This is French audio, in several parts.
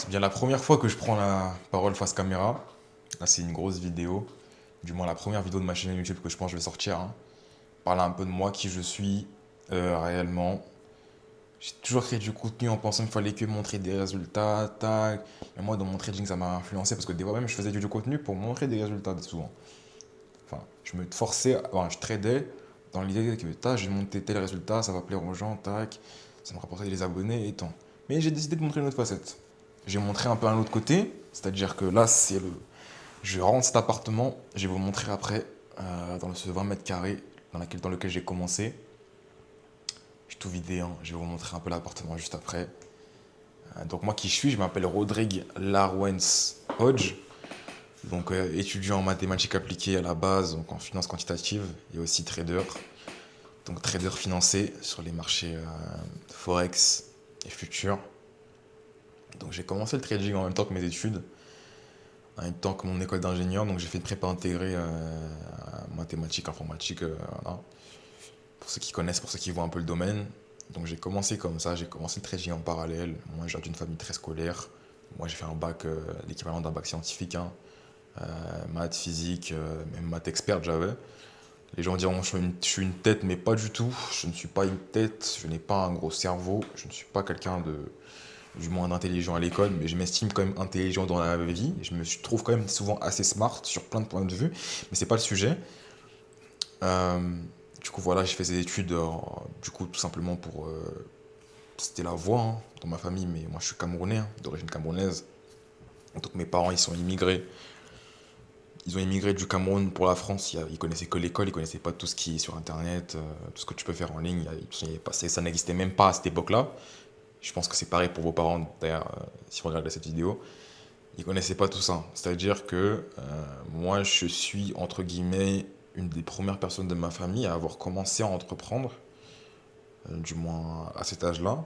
C'est bien la première fois que je prends la parole face caméra. Là, c'est une grosse vidéo. Du moins, la première vidéo de ma chaîne YouTube que je pense que je vais sortir, hein. Parler un peu de moi, qui je suis réellement. J'ai toujours créé du contenu en pensant qu'il fallait que montrer des résultats, tac. Mais moi, dans mon trading, ça m'a influencé parce que des fois même, je faisais du contenu pour montrer des résultats souvent. Enfin, je me forçais, enfin, je tradais dans l'idée que, tac, je vais monter tel résultat, ça va plaire aux gens, tac. Ça me rapportait des abonnés et tant. Mais j'ai décidé de montrer une autre facette. J'ai montré un peu un autre côté, c'est-à-dire que là, c'est le. Je rentre cet appartement, je vais vous montrer après, dans ce 20 mètres carrés dans lequel j'ai commencé. J'ai tout vidé, hein. Je vais vous montrer un peu l'appartement juste après. Donc moi qui je suis, je m'appelle Rodrigue Larwens Hodge. Donc étudiant en mathématiques appliquées à la base, donc en finance quantitative et aussi trader. Donc trader financé sur les marchés Forex et futurs. Donc j'ai commencé le trading en même temps que mes études, en même temps que mon école d'ingénieur. Donc j'ai fait une prépa intégrée mathématiques, informatique, voilà. Pour ceux qui connaissent, pour ceux qui voient un peu le domaine. Donc j'ai commencé comme ça, j'ai commencé le trading en parallèle. Moi je viens d'une famille très scolaire. Moi j'ai fait un bac, l'équivalent d'un bac scientifique, hein. Maths, physique, même maths expert j'avais. Les gens diront je suis une tête, mais pas du tout. Je ne suis pas une tête, je n'ai pas un gros cerveau, je ne suis pas quelqu'un de du moins d'intelligent à l'école, mais je m'estime quand même intelligent dans la vie. Je trouve quand même souvent assez smart sur plein de points de vue, mais c'est pas le sujet. Euh, du coup, voilà, j'ai fait ces études, du coup, tout simplement pour. C'était la voie, hein, dans ma famille, mais moi je suis camerounais, hein, d'origine camerounaise. Donc mes parents, ils sont immigrés. Ils ont immigré du Cameroun pour la France. Ils connaissaient que l'école, ils connaissaient pas tout ce qui est sur Internet, tout ce que tu peux faire en ligne. Ça n'existait même pas à cette époque-là. Je pense que c'est pareil pour vos parents, d'ailleurs, si vous regardez cette vidéo. Ils connaissaient pas tout ça. C'est-à-dire que moi, je suis, entre guillemets, une des premières personnes de ma famille à avoir commencé à entreprendre, du moins à cet âge-là.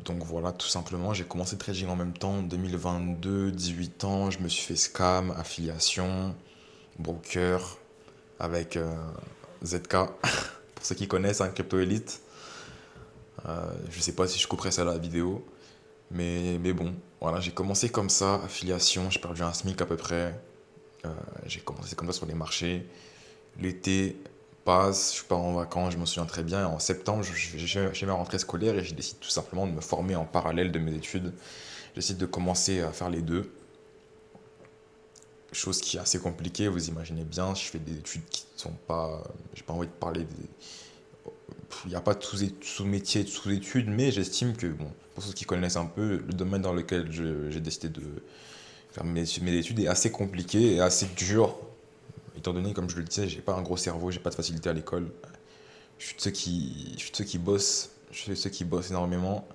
Donc voilà, tout simplement, j'ai commencé le trading en même temps, en 2022, 18 ans, je me suis fait scam, affiliation, broker, avec ZK, pour ceux qui connaissent, hein, Crypto Elite. Je sais pas si je couperai ça à la vidéo, mais bon, voilà, j'ai commencé comme ça, affiliation, j'ai perdu un SMIC à peu près. Euh, j'ai commencé comme ça sur les marchés. L'été passe, je pars en vacances, je me souviens très bien. Et en septembre, j'ai ma rentrée scolaire et j'ai décidé tout simplement de me former en parallèle de mes études. J'essaie de commencer à faire les deux. Chose qui est assez compliquée, vous imaginez bien. Je fais des études qui ne sont pas. J'ai pas envie de parler des. Il n'y a pas de sous-métiers, de sous-études, mais j'estime que, bon, pour ceux qui connaissent un peu, le domaine dans lequel j'ai décidé de faire mes études est assez compliqué et assez dur. Étant donné, comme je le disais, j'ai pas un gros cerveau, j'ai pas de facilité à l'école. Je suis de ceux qui bossent. Je suis de ceux qui bossent énormément.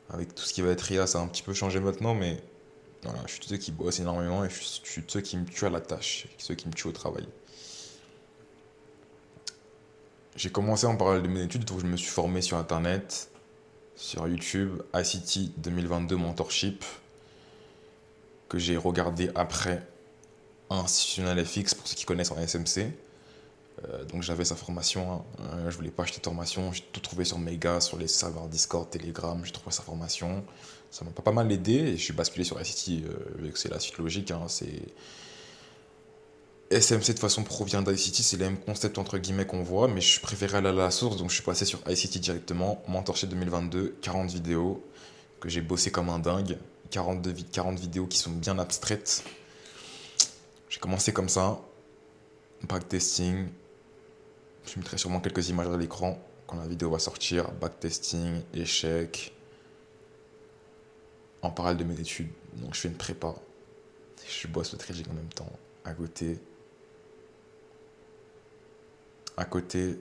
Avec tout ce qui va être IA, ça a un petit peu changé maintenant, mais voilà, je suis de ceux qui bossent énormément et je suis de ceux qui me tuent à la tâche, ceux qui me tuent au travail. J'ai commencé en parallèle de mes études, donc je me suis formé sur Internet, sur YouTube, ICT 2022 Mentorship, que j'ai regardé après Institutional FX, pour ceux qui connaissent en SMC. Donc j'avais sa formation, hein. Je voulais pas acheter de formation, j'ai tout trouvé sur Mega, sur les serveurs Discord, Telegram, j'ai trouvé sa formation. Ça m'a pas mal aidé et je suis basculé sur ICT, vu que c'est la suite logique, hein. C'est SMC de façon provient d'ICT, c'est le même concept entre guillemets qu'on voit, mais je préférais aller à la source, donc je suis passé sur ICT directement. Mentorship 2022, 40 vidéos que j'ai bossé comme un dingue, 40 vidéos qui sont bien abstraites. J'ai commencé comme ça, backtesting. Je mettrai sûrement quelques images à l'écran quand la vidéo va sortir. Backtesting, échec, en parallèle de mes études. Donc je fais une prépa. Je bosse le trading en même temps. À côté, à côté,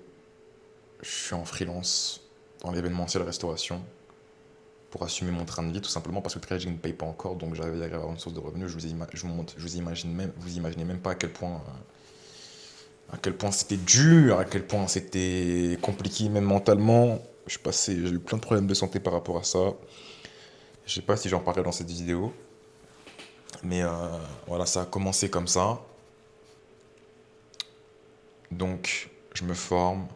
je suis en freelance dans l'événementiel restauration pour assumer mon train de vie tout simplement parce que le trading ne paye pas encore. Donc j'arrive à avoir une source de revenus. Je vous montre, vous imaginez même pas à quel point c'était dur, à quel point c'était compliqué même mentalement. J'ai eu plein de problèmes de santé par rapport à ça. Je sais pas si j'en parlerai dans cette vidéo, mais voilà, ça a commencé comme ça. Donc, je me forme,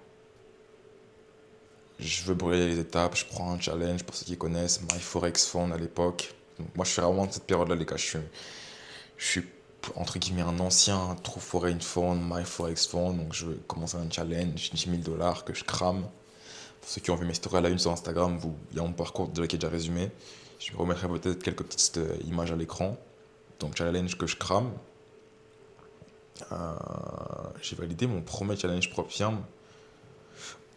Je veux brûler les étapes, je prends un challenge pour ceux qui connaissent, My Forex Fund à l'époque. Donc, moi, je suis vraiment de cette période-là, les gars. Je suis entre guillemets un ancien True Foreign Fund, My Forex Fund. Donc, je vais commencer un challenge, 10 000 dollars que je crame. Pour ceux qui ont vu mes stories à la une sur Instagram, il y a mon parcours déjà qui est déjà résumé. Je me remettrai peut-être quelques petites images à l'écran. Donc, challenge que je crame. J'ai validé mon premier challenge propre firme.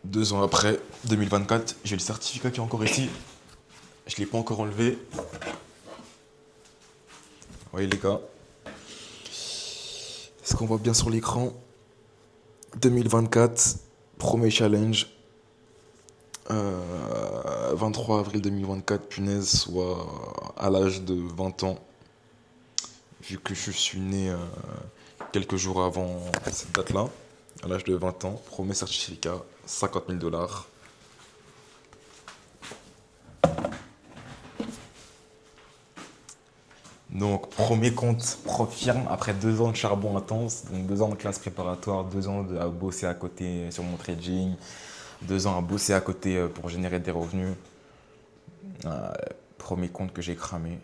2 ans après, 2024, j'ai le certificat qui est encore ici. Je ne l'ai pas encore enlevé. Vous voyez les gars. Est-ce qu'on voit bien sur l'écran? 2024, premier challenge. 23 avril 2024, punaise, soit à l'âge de 20 ans. Vu que je suis né quelques jours avant cette date-là, à l'âge de 20 ans, premier certificat, 50 000 dollars. Donc, premier compte propre firme après 2 ans de charbon intense, donc 2 ans de classe préparatoire, 2 ans à bosser à côté sur mon trading, 2 ans à bosser à côté pour générer des revenus. Euh, Premier compte que j'ai cramé,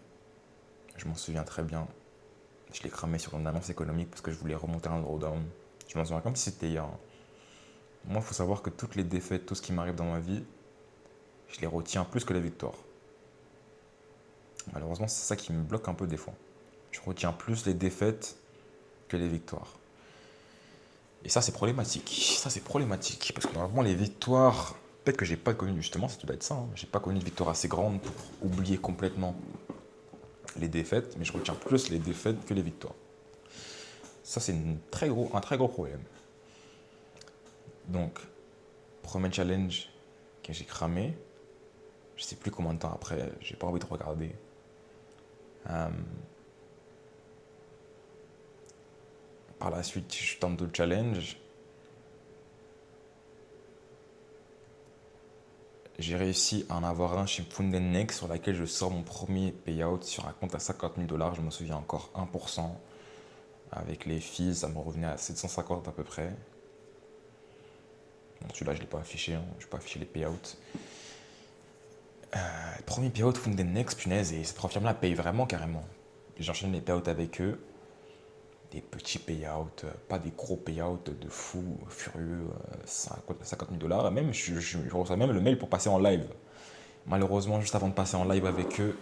je m'en souviens très bien. Je l'ai cramé sur une annonce économique parce que je voulais remonter un drawdown. Je m'en souviens comme si c'était hier. Moi, il faut savoir que toutes les défaites, tout ce qui m'arrive dans ma vie, je les retiens plus que les victoires. Malheureusement, c'est ça qui me bloque un peu des fois. Je retiens plus les défaites que les victoires. Et ça, c'est problématique. Ça, c'est problématique. Parce que normalement, les victoires, peut-être que j'ai pas connu, justement, ça doit être ça. J'ai pas connu de victoire assez grande pour oublier complètement les défaites, mais je retiens plus les défaites que les victoires. Ça, c'est un très gros problème. Donc, premier challenge que j'ai cramé, je sais plus combien de temps après, j'ai pas envie de regarder. Par la suite, je tente d'autres challenges. J'ai réussi à en avoir un chez Fundennex sur laquelle je sors mon premier payout sur un compte à 50 000 dollars. Je me souviens encore 1%. Avec les fees, ça me revenait à 750 à peu près. Bon, celui-là, je ne l'ai pas affiché. Je n'ai pas affiché les payouts. Premier payout Fundennex, punaise, et cette firme-là paye vraiment carrément. J'enchaîne les payouts avec eux. Des petits payouts, pas des gros payouts de fou, furieux, 50 000 dollars. Même, je reçois même le mail pour passer en live. Malheureusement, juste avant de passer en live avec eux,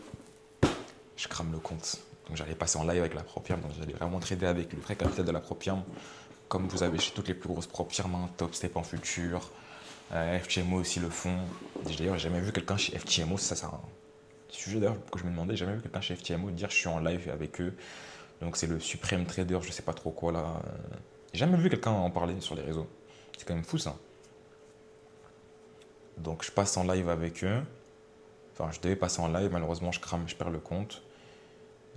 je crame le compte. Donc j'allais passer en live avec la propre firme, donc j'allais vraiment trader avec le vrai capital de la propre firme, comme vous avez chez toutes les plus grosses propres firmes, hein, Top Step en futur, FTMO aussi le font. D'ailleurs, j'ai jamais vu quelqu'un chez FTMO, ça c'est un sujet d'ailleurs que je me demandais, j'ai jamais vu quelqu'un chez FTMO dire je suis en live avec eux. Donc c'est le suprême trader, je sais pas trop quoi là. J'ai jamais vu quelqu'un en parler sur les réseaux. C'est quand même fou ça. Donc je passe en live avec eux. Enfin, je devais passer en live, malheureusement je crame, je perds le compte.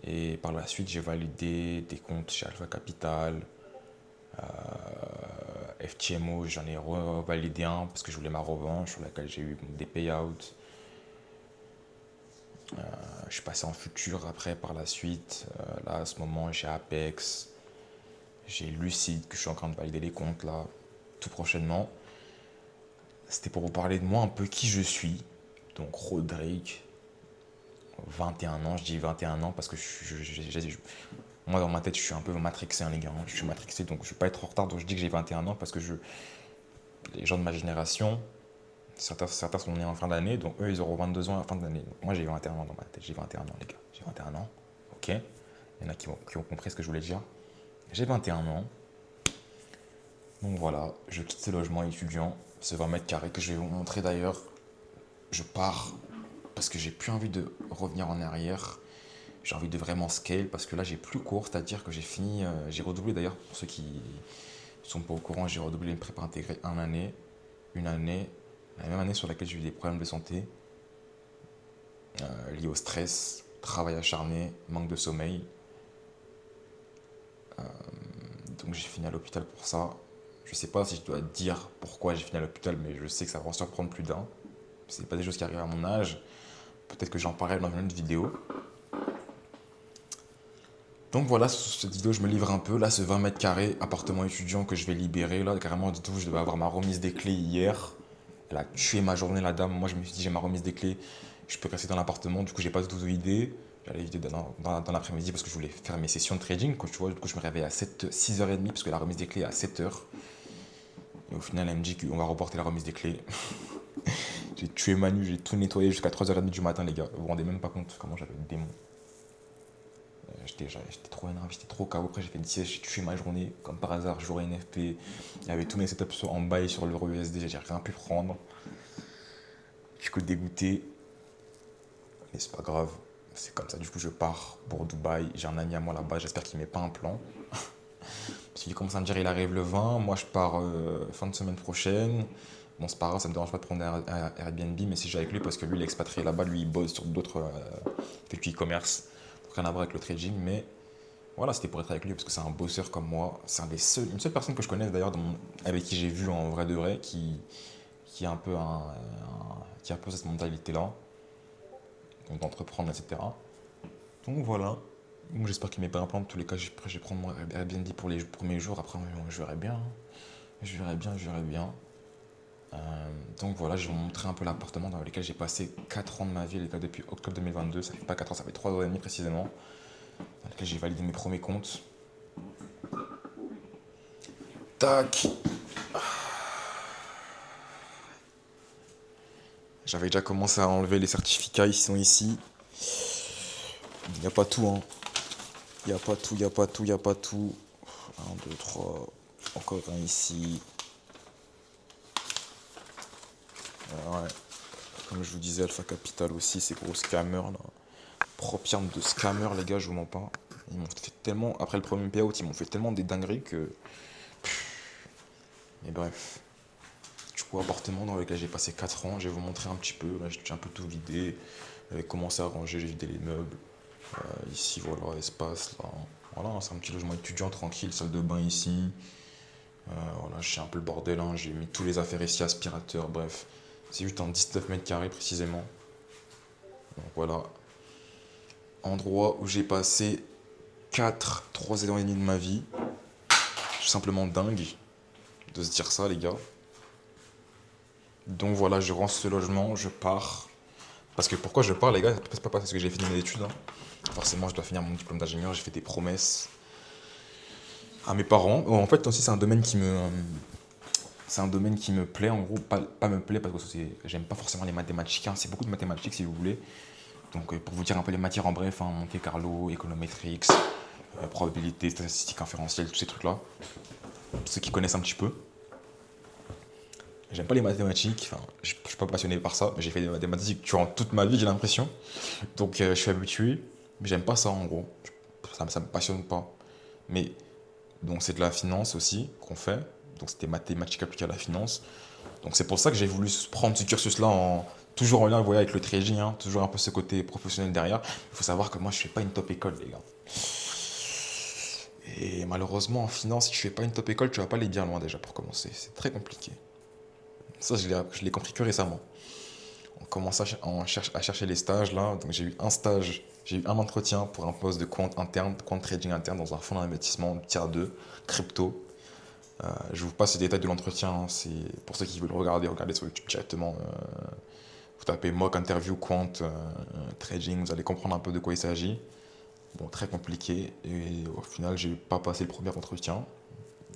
Et par la suite, j'ai validé des comptes chez Alpha Capital, FTMO, j'en ai revalidé un parce que je voulais ma revanche sur laquelle j'ai eu des payouts. Je suis passé en futur après par la suite. Là, à ce moment, j'ai Apex, j'ai Lucid que je suis en train de valider les comptes là, tout prochainement. C'était pour vous parler de moi un peu qui je suis. Donc Rodrigue, 21 ans, je dis 21 ans parce que moi dans ma tête je suis un peu matrixé hein, les gars, je suis matrixé donc je ne vais pas être en retard donc je dis que j'ai 21 ans parce que les gens de ma génération, certains sont nés en fin d'année donc eux ils auront 22 ans à la fin de l'année. Moi j'ai 21 ans dans ma tête, j'ai 21 ans les gars, j'ai 21 ans, ok. Il y en a qui ont compris ce que je voulais dire. J'ai 21 ans, donc voilà, je quitte ce logement étudiant, ce 20 mètres carrés que je vais vous montrer d'ailleurs. Je pars parce que j'ai plus envie de revenir en arrière. J'ai envie de vraiment scale parce que là j'ai plus cours, c'est-à-dire que j'ai fini, j'ai redoublé d'ailleurs pour ceux qui ne sont pas au courant, j'ai redoublé une prépa intégrée une année, la même année sur laquelle j'ai eu des problèmes de santé liés au stress, travail acharné, manque de sommeil. Donc j'ai fini à l'hôpital pour ça. Je sais pas si je dois dire pourquoi j'ai fini à l'hôpital, mais je sais que ça va en surprendre plus d'un. C'est pas des choses qui arrivent à mon âge. Peut-être que j'en parlerai dans une autre vidéo. Donc voilà, sur cette vidéo, je me livre un peu. Là, ce 20 mètres carrés, appartement étudiant que je vais libérer. Là, carrément, du tout, je devais avoir ma remise des clés hier. Elle a tué ma journée, la dame. Moi, je me suis dit, j'ai ma remise des clés, je peux rester dans l'appartement. Du coup, j'ai pas du tout d'idée. J'allais éviter dans l'après-midi parce que je voulais faire mes sessions de trading. Quand tu vois, du coup, je me réveille à 6h30 parce que la remise des clés est à 7h. Et au final, elle me dit qu'on va reporter la remise des clés. J'ai tué Manu, j'ai tout nettoyé jusqu'à 3h30 du matin, les gars. Vous vous rendez même pas compte comment j'avais le démon. J'étais trop énervé, j'étais trop KO. Après, j'ai fait une sieste, j'ai tué ma journée. Comme par hasard, j'aurais NFP. Il y avait tous mes setups en bail sur l'euro USD, j'ai rien pu prendre. Je suis que dégoûté. Mais c'est pas grave. C'est comme ça, du coup, je pars pour Dubaï. J'ai un ami à moi là-bas, j'espère qu'il met pas un plan. Parce qu'il commence à me dire il arrive le 20, moi je pars fin de semaine prochaine. Bon, c'est pas grave, ça me dérange pas de prendre un Airbnb, mais si j'ai avec lui, parce que lui, il est expatrié là-bas, lui, il bosse sur d'autres. Il fait du e-commerce. Donc rien à voir avec le trading, mais voilà, c'était pour être avec lui, parce que c'est un bosseur comme moi. C'est une seule personne que je connais d'ailleurs, avec qui j'ai vu en vrai de vrai, qui a un peu, qui a un peu cette mentalité-là, donc d'entreprendre, etc. Donc voilà. Donc j'espère qu'il met pas un plan. En tous les cas, je vais prendre mon Airbnb pour les premiers jours. Après, je verrai bien, hein. Je verrai bien, je verrai bien. Donc voilà, je vais vous montrer un peu l'appartement dans lequel j'ai passé 4 ans de ma vie, les gars, depuis octobre 2022. Ça fait pas 4 ans, ça fait 3 ans et demi précisément. Dans lequel j'ai validé mes premiers comptes. Tac. J'avais déjà commencé à enlever les certificats, ils sont ici. Il n'y a pas tout, hein. Il n'y a pas tout, il n'y a pas tout, il n'y a pas tout. Un, 2, 3. Encore un ici. Ouais. Comme je vous disais, Alpha Capital aussi, ces gros scammers là. Propre de scammers, les gars, je vous mens pas. Ils m'ont fait tellement. Après le premier payout, ils m'ont fait tellement des dingueries que. Mais bref. Du coup, appartement dans lequel j'ai passé 4 ans, je vais vous montrer un petit peu. Là, j'ai un peu tout vidé. J'avais commencé à ranger, j'ai vidé les meubles. Ici, voilà, espace là. Voilà, c'est un petit logement étudiant tranquille, salle de bain ici. Voilà, j'ai un peu le bordel, hein. J'ai mis tous les affaires ici, aspirateur, bref. C'est juste un 19 mètres carrés précisément. Donc voilà, endroit où j'ai passé 3 ans et demi de ma vie. Tout simplement dingue de se dire ça, les gars. Donc voilà, je rends ce logement, je pars. Parce que pourquoi je pars, les gars, c'est pas parce que j'ai fini mes études, hein. Forcément, je dois finir mon diplôme d'ingénieur, j'ai fait des promesses à mes parents. Bon, en fait, aussi, c'est un domaine qui me plaît, en gros, pas me plaît parce que j'aime pas forcément les mathématiques, hein. C'est beaucoup de mathématiques si vous voulez. Donc pour vous dire un peu les matières en bref, hein, Monte Carlo, économétriques, probabilité, statistique inférentielle, tous ces trucs-là. Ceux qui connaissent un petit peu. J'aime pas les mathématiques, enfin, je suis pas passionné par ça, mais j'ai fait des mathématiques durant toute ma vie, j'ai l'impression. Donc je suis habitué, mais j'aime pas ça en gros. Ça me passionne pas. Mais donc c'est de la finance aussi qu'on fait. Donc c'était mathématiques appliquées à la finance. Donc c'est pour ça que j'ai voulu prendre ce cursus-là toujours en lien, vous voyez, avec le trading, hein, toujours un peu ce côté professionnel derrière. Il faut savoir que moi je fais pas une top école, les gars. Et malheureusement en finance, si tu fais pas une top école, tu vas pas aller bien loin déjà pour commencer. C'est très compliqué. Ça, je l'ai compris que récemment. On commence à chercher les stages là. Donc j'ai eu un stage, j'ai eu un entretien pour un poste de compte interne, compte trading interne dans un fonds d'investissement tiers 2, crypto. Je vous passe les détails de l'entretien, hein. C'est pour ceux qui veulent regarder, regardez sur YouTube directement. Vous tapez mock interview quant trading, vous allez comprendre un peu de quoi il s'agit. Bon, très compliqué. Et au final, j'ai pas passé le premier entretien.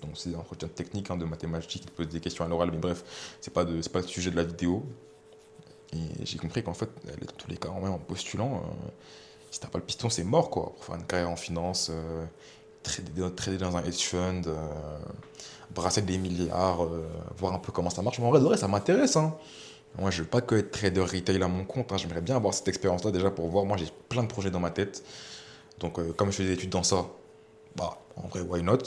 Donc c'est un entretien technique, hein, de mathématiques, qui pose des questions à l'oral, mais bref, c'est pas le sujet de la vidéo. Et j'ai compris qu'en fait, dans tous les cas, en postulant, si t'as pas le piston, c'est mort quoi. Pour faire une carrière en finance, trader dans un hedge fund, brasser des milliards, voir un peu comment ça marche. Mais en vrai, de vrai, ça m'intéresse, hein. Moi, je veux pas que être trader retail à mon compte, hein. J'aimerais bien avoir cette expérience-là déjà pour voir. Moi, j'ai plein de projets dans ma tête. Donc, comme je fais des études dans ça, bah, en vrai, why not?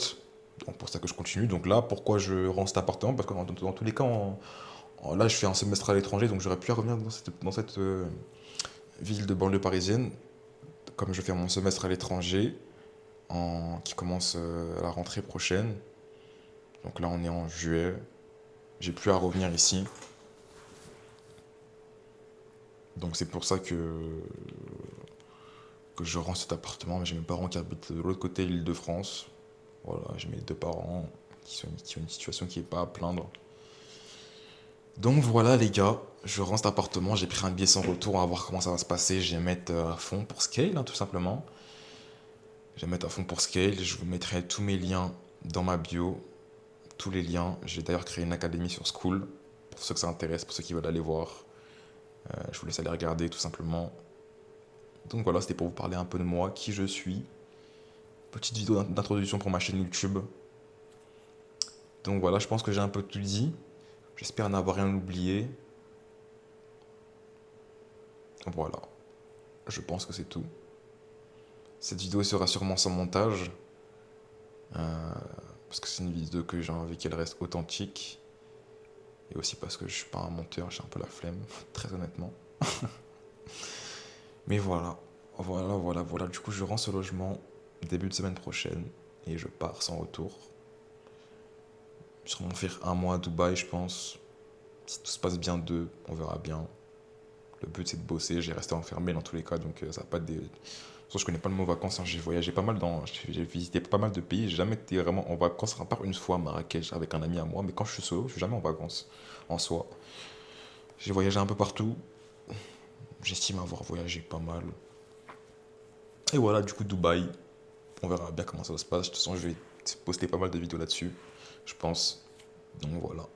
Donc, pour ça que je continue. Donc là, pourquoi je rends cet appartement? Parce que dans tous les cas, là, je fais un semestre à l'étranger, donc j'aurais pu revenir dans cette ville de banlieue parisienne. Comme je fais mon semestre à l'étranger, qui commence à la rentrée prochaine. Donc là, on est en juillet. J'ai plus à revenir ici. Donc c'est pour ça que je rends cet appartement. Mais j'ai mes parents qui habitent de l'autre côté de l'Île-de-France. Voilà, j'ai mes deux parents qui ont une situation qui n'est pas à plaindre. Donc voilà les gars, je rends cet appartement, j'ai pris un billet sans retour, on va voir comment ça va se passer. Je vais mettre à fond pour Scale, hein, tout simplement. Je vais mettre à fond pour Scale, je vous mettrai tous mes liens dans ma bio, tous les liens. J'ai d'ailleurs créé une académie sur School, pour ceux que ça intéresse, pour ceux qui veulent aller voir. Je vous laisse aller regarder tout simplement. Donc voilà, c'était pour vous parler un peu de moi, qui je suis. Petite vidéo d'introduction pour ma chaîne YouTube. Donc voilà, je pense que j'ai un peu tout dit. J'espère n'avoir rien oublié. Voilà, je pense que c'est tout. Cette vidéo sera sûrement sans montage, parce que c'est une vidéo que j'ai envie qu'elle reste authentique. Et aussi parce que je suis pas un monteur, j'ai un peu la flemme, très honnêtement. Mais voilà. Du coup, je rends ce logement début de semaine prochaine et je pars sans retour. Je vais sûrement faire un mois à Dubaï, je pense. Si tout se passe bien, deux, on verra bien. Le but c'est de bosser, j'ai resté enfermé dans tous les cas, donc ça va pas des. Sauf que je connais pas le mot vacances, hein. J'ai voyagé pas mal j'ai visité pas mal de pays, j'ai jamais été vraiment en vacances, à part une fois à Marrakech avec un ami à moi, mais quand je suis solo, je suis jamais en vacances en soi. J'ai voyagé un peu partout, j'estime avoir voyagé pas mal. Et voilà, du coup, Dubaï, on verra bien comment ça se passe. De toute façon, je vais poster pas mal de vidéos là-dessus, je pense. Donc voilà.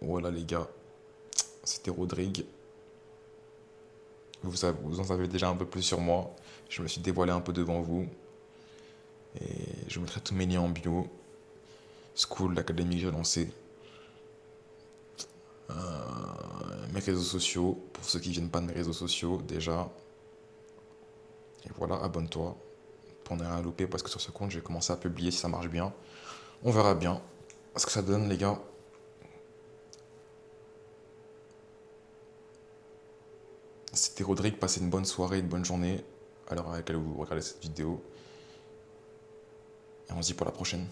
Voilà les gars, c'était Rodrigue. Vous en savez déjà un peu plus sur moi. Je me suis dévoilé un peu devant vous. Et je vous mettrai tous mes liens en bio. School, l'académie que j'ai lancée. Mes réseaux sociaux, pour ceux qui viennent pas de mes réseaux sociaux déjà. Et voilà, abonne-toi pour ne rien louper parce que sur ce compte, je vais commencer à publier si ça marche bien. On verra bien ce que ça donne, les gars. C'était Rodrigue, passez une bonne soirée, une bonne journée à l'heure à laquelle vous regardez cette vidéo. Et on se dit pour la prochaine.